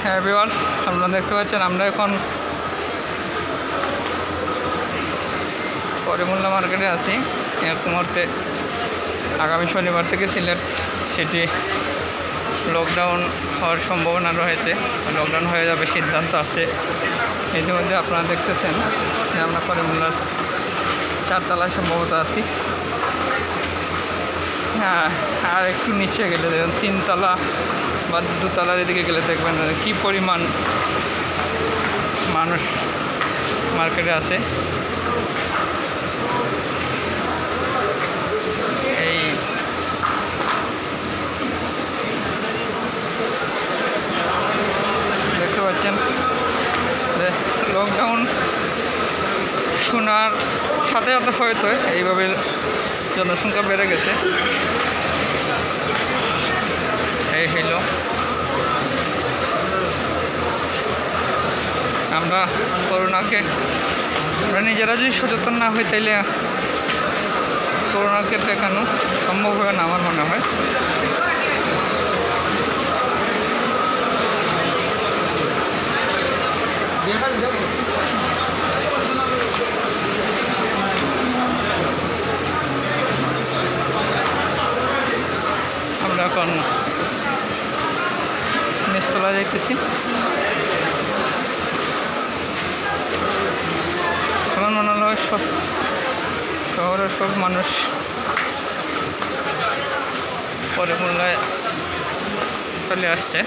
হ্যাঁ ভিউয়ার্স, আপনারা দেখতে পাচ্ছেন আমরা এখন করিমুল্লাহ মার্কেটে আছি। এই মুহূর্তে আগামী শনিবার থেকে সিলেট সিটি লকডাউন হওয়ার সম্ভাবনা রয়েছে, লকডাউন হয়ে যাবে সিদ্ধান্ত আছে। ইতিমধ্যে আপনারা দেখতেছেন যে আমরা করিমুল্লার 4 তলায় সম্ভবত আছি। হ্যাঁ, আর একটু নিচে গেলে দেখুন 3 তলা বা 2 তলার এদিকে গেলে দেখবেন কী পরিমাণ মানুষ মার্কেটে আছে। এই দেখতে পাচ্ছেন যে লকডাউন শোনার সাথে সাথে হয়তো এইভাবে জনসংখ্যা বেড়ে গেছে। এই হইল আমরা করোনাকে, আমরা নিজেরা যদি সচেতন না হই তাইলে করোনাকে ঠেকানো সম্ভব হবে না আমার মনে হয়। আমরা এখন নিচতলা যাইতেছি। আমার মনে হয় সব শহরের সব মানুষ করিমুল্লায় চলে আসছে।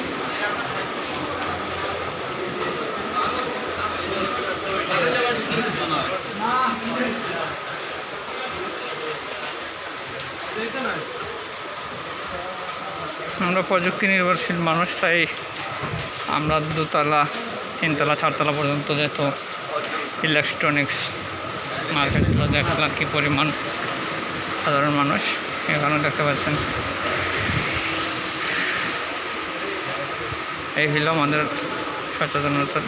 আমরা প্রযুক্তি নির্ভরশীল মানুষ, তাই আমরা 2 তলা 3 তলা 4 তলা পর্যন্ত যেত ইলেকট্রনিক্স মার্কেটগুলো দেখলাম কী পরিমাণ সাধারণ মানুষ এখানে দেখতে পাচ্ছেন। এই হলো আমাদের সচেতনতা।